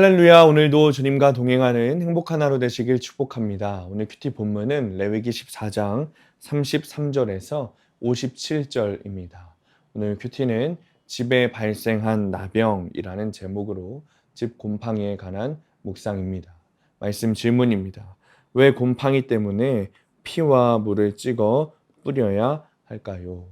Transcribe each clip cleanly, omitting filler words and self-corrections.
할렐루야. 오늘도 주님과 동행하는 행복한 하루 되시길 축복합니다. 오늘 큐티 본문은 레위기 14장 33절에서 57절입니다. 오늘 큐티는 집에 발생한 나병이라는 제목으로 집 곰팡이에 관한 묵상입니다. 말씀 질문입니다. 왜 곰팡이 때문에 피와 물을 찍어 뿌려야 할까요?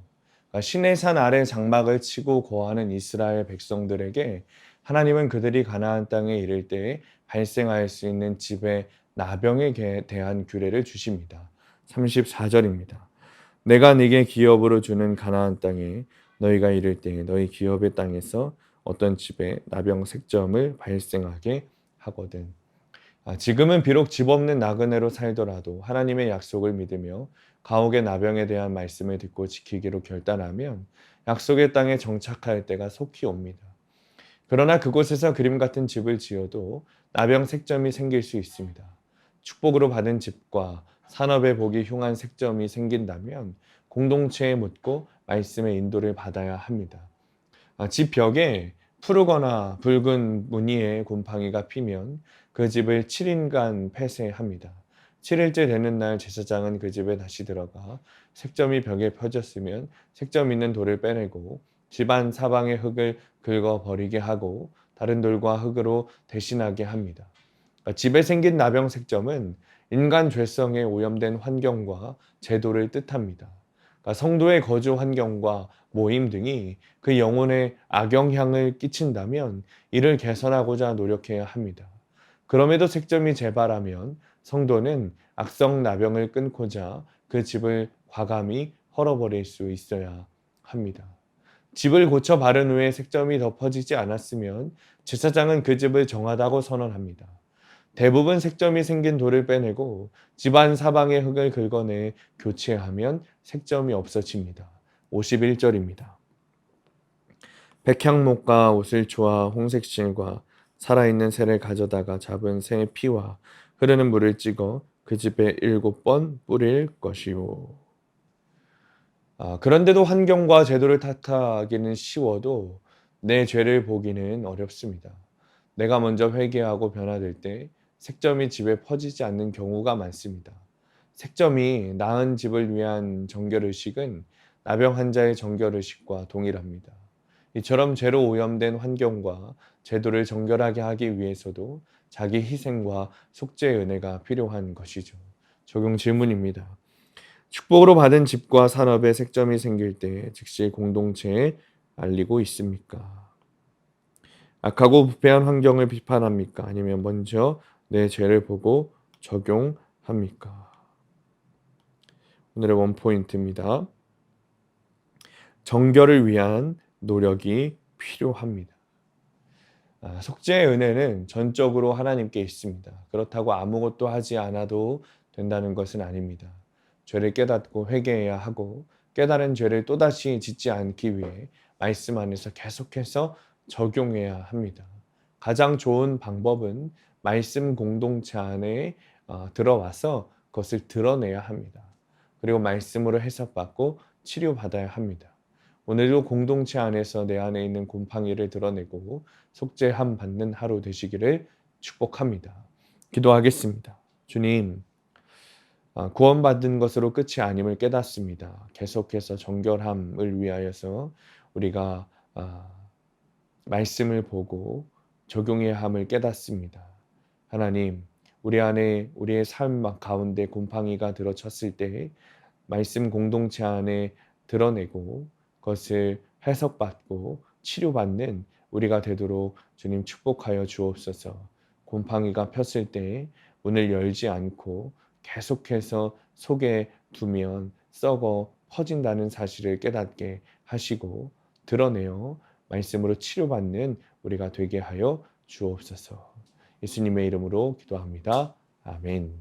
시내산 아래 장막을 치고 거하는 이스라엘 백성들에게 하나님은 그들이 가나안 땅에 이를 때 발생할 수 있는 집의 나병에 대한 규례를 주십니다. 34절입니다. 내가 네게 기업으로 주는 가나안 땅에 너희가 이를 때 너희 기업의 땅에서 어떤 집에 나병 색점을 발생하게 하거든. 지금은 비록 집 없는 나그네로 살더라도 하나님의 약속을 믿으며 가옥의 나병에 대한 말씀을 듣고 지키기로 결단하면 약속의 땅에 정착할 때가 속히 옵니다. 그러나 그곳에서 그림 같은 집을 지어도 나병 색점이 생길 수 있습니다. 축복으로 받은 집과 산업에 보기 흉한 색점이 생긴다면 공동체에 묻고 말씀의 인도를 받아야 합니다. 집 벽에 푸르거나 붉은 무늬의 곰팡이가 피면 그 집을 7일간 폐쇄합니다. 7일째 되는 날 제사장은 그 집에 다시 들어가 색점이 벽에 펴졌으면 색점 있는 돌을 빼내고 집안 사방의 흙을 긁어 버리게 하고 다른 돌과 흙으로 대신하게 합니다. 집에 생긴 나병 색점은 인간 죄성에 오염된 환경과 제도를 뜻합니다. 성도의 거주 환경과 모임 등이 그 영혼에 악영향을 끼친다면 이를 개선하고자 노력해야 합니다. 그럼에도 색점이 재발하면 성도는 악성 나병을 끊고자 그 집을 과감히 헐어버릴 수 있어야 합니다. 집을 고쳐 바른 후에 색점이 더 퍼지지 않았으면 제사장은 그 집을 정하다고 선언합니다. 대부분 색점이 생긴 돌을 빼내고 집안 사방의 흙을 긁어내 교체하면 색점이 없어집니다. 51절입니다. 백향목과 오슬초와 홍색실과 살아있는 새를 가져다가 잡은 새의 피와 흐르는 물을 찍어 그 집에 7번 뿌릴 것이요. 그런데도 환경과 제도를 탓하기는 쉬워도 내 죄를 보기는 어렵습니다. 내가 먼저 회개하고 변화될 때 색점이 집에 퍼지지 않는 경우가 많습니다. 색점이 나은 집을 위한 정결의식은 나병 환자의 정결의식과 동일합니다. 이처럼 죄로 오염된 환경과 제도를 정결하게 하기 위해서도 자기 희생과 속죄의 은혜가 필요한 것이죠. 적용 질문입니다. 축복으로 받은 집과 산업에 색점이 생길 때 즉시 공동체에 알리고 있습니까? 악하고 부패한 환경을 비판합니까? 아니면 먼저 내 죄를 보고 적용합니까? 오늘의 원포인트입니다. 정결을 위한 노력이 필요합니다. 속죄의 은혜는 전적으로 하나님께 있습니다. 그렇다고 아무것도 하지 않아도 된다는 것은 아닙니다. 죄를 깨닫고 회개해야 하고 깨달은 죄를 또다시 짓지 않기 위해 말씀 안에서 계속해서 적용해야 합니다. 가장 좋은 방법은 말씀 공동체 안에 들어와서 그것을 드러내야 합니다. 그리고 말씀으로 해석받고 치료받아야 합니다. 오늘도 공동체 안에서 내 안에 있는 곰팡이를 드러내고 속죄함 받는 하루 되시기를 축복합니다. 기도하겠습니다. 주님, 구원받은 것으로 끝이 아님을 깨닫습니다. 계속해서 정결함을 위하여서 우리가 말씀을 보고 적용해야 함을 깨닫습니다. 하나님, 우리 안에 우리의 삶 가운데 곰팡이가 들어쳤을 때 말씀 공동체 안에 드러내고 그것을 해석받고 치료받는 우리가 되도록 주님 축복하여 주옵소서. 곰팡이가 폈을 때 문을 열지 않고 계속해서 속에 두면 썩어 퍼진다는 사실을 깨닫게 하시고 드러내어 말씀으로 치료받는 우리가 되게 하여 주옵소서. 예수님의 이름으로 기도합니다. 아멘.